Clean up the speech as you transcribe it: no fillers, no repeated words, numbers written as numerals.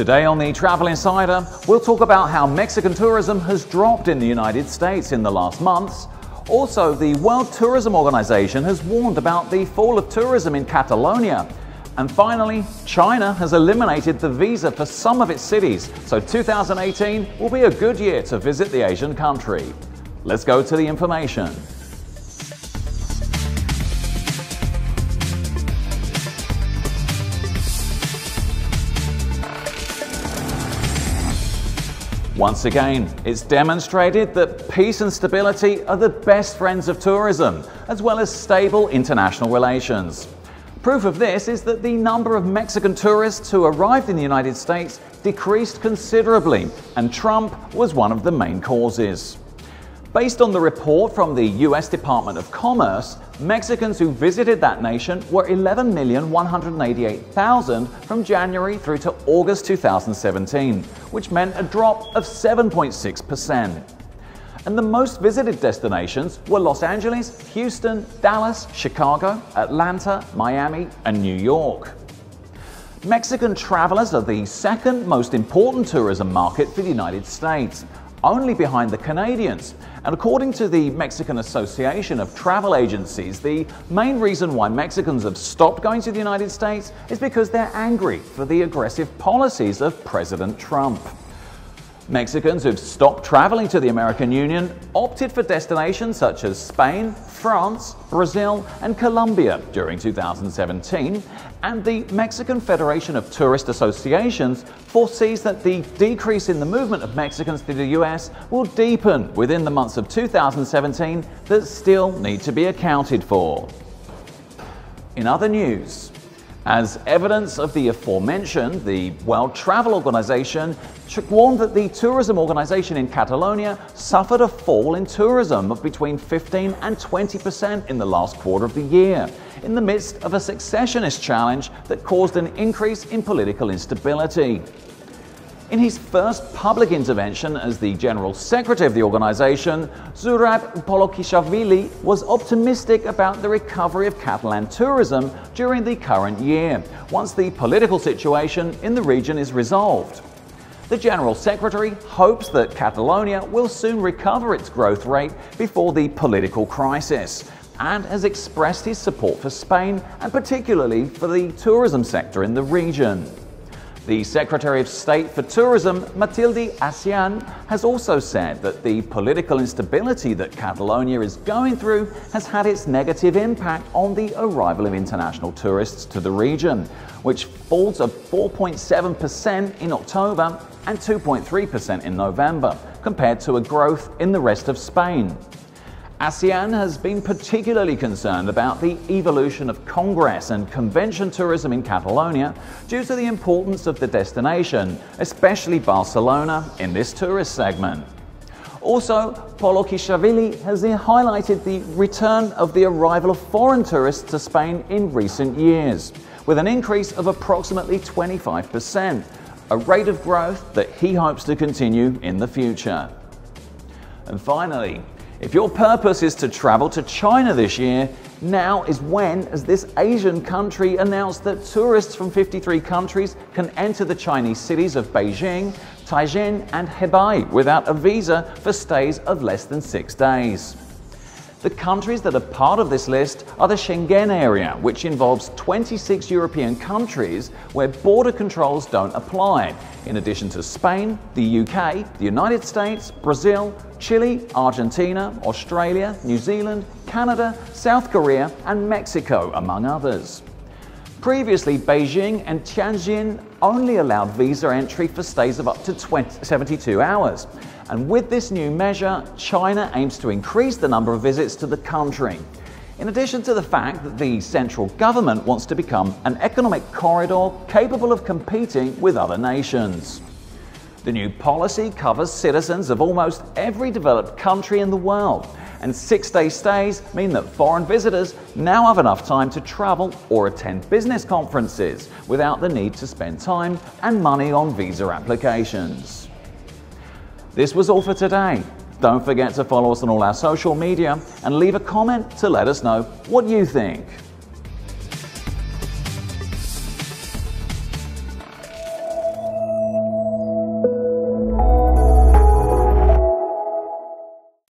Today on the Travel Insider, we'll talk about how Mexican tourism has dropped in the United States in the last months. Also, the World Tourism Organization has warned about the fall of tourism in Catalonia. And finally, China has eliminated the visa for some of its cities, so 2018 will be a good year to visit the Asian country. Let's go to the information. Once again, it's demonstrated that peace and stability are the best friends of tourism, as well as stable international relations. Proof of this is that the number of Mexican tourists who arrived in the United States decreased considerably, and Trump was one of the main causes. Based on the report from the US Department of Commerce, Mexicans who visited that nation were 11,188,000 from January through to August 2017, which meant a drop of 7.6%. And the most visited destinations were Los Angeles, Houston, Dallas, Chicago, Atlanta, Miami, and New York. Mexican travelers are the second most important tourism market for the United States, only behind the Canadians. And according to the Mexican Association of Travel Agencies, the main reason why Mexicans have stopped going to the United States is because they're angry for the aggressive policies of President Trump. Mexicans who've stopped traveling to the American Union opted for destinations such as Spain, France, Brazil, and Colombia during 2017, and the Mexican Federation of Tourist Associations foresees that the decrease in the movement of Mexicans to the US will deepen within the months of 2017 that still need to be accounted for. In other news, as evidence of the aforementioned, the World Travel Organization warned that the tourism organization in Catalonia suffered a fall in tourism of between 15% and 20% in the last quarter of the year, in the midst of a successionist challenge that caused an increase in political instability. In his first public intervention as the General Secretary of the organization, Zurab Polokishvili was optimistic about the recovery of Catalan tourism during the current year, once the political situation in the region is resolved. The General Secretary hopes that Catalonia will soon recover its growth rate before the political crisis, and has expressed his support for Spain and particularly for the tourism sector in the region. The Secretary of State for Tourism, Matilde Acian, has also said that the political instability that Catalonia is going through has had its negative impact on the arrival of international tourists to the region, which falls of 4.7% in October and 2.3% in November, compared to a growth in the rest of Spain. ASEAN has been particularly concerned about the evolution of Congress and convention tourism in Catalonia due to the importance of the destination, especially Barcelona, in this tourist segment. Also, Polokishvili has highlighted the return of the arrival of foreign tourists to Spain in recent years, with an increase of approximately 25%, a rate of growth that he hopes to continue in the future. And finally, if your purpose is to travel to China this year, now is when, as this Asian country announced that tourists from 53 countries can enter the Chinese cities of Beijing, Tianjin, and Hebei without a visa for stays of less than 6 days. The countries that are part of this list are the Schengen area, which involves 26 European countries where border controls don't apply, in addition to Spain, the UK, the United States, Brazil, Chile, Argentina, Australia, New Zealand, Canada, South Korea, and Mexico, among others. Previously, Beijing and Tianjin only allowed visa entry for stays of up to 72 hours. And with this new measure, China aims to increase the number of visits to the country, in addition to the fact that the central government wants to become an economic corridor capable of competing with other nations. The new policy covers citizens of almost every developed country in the world, and 6-day stays mean that foreign visitors now have enough time to travel or attend business conferences without the need to spend time and money on visa applications. This was all for today. Don't forget to follow us on all our social media and leave a comment to let us know what you think.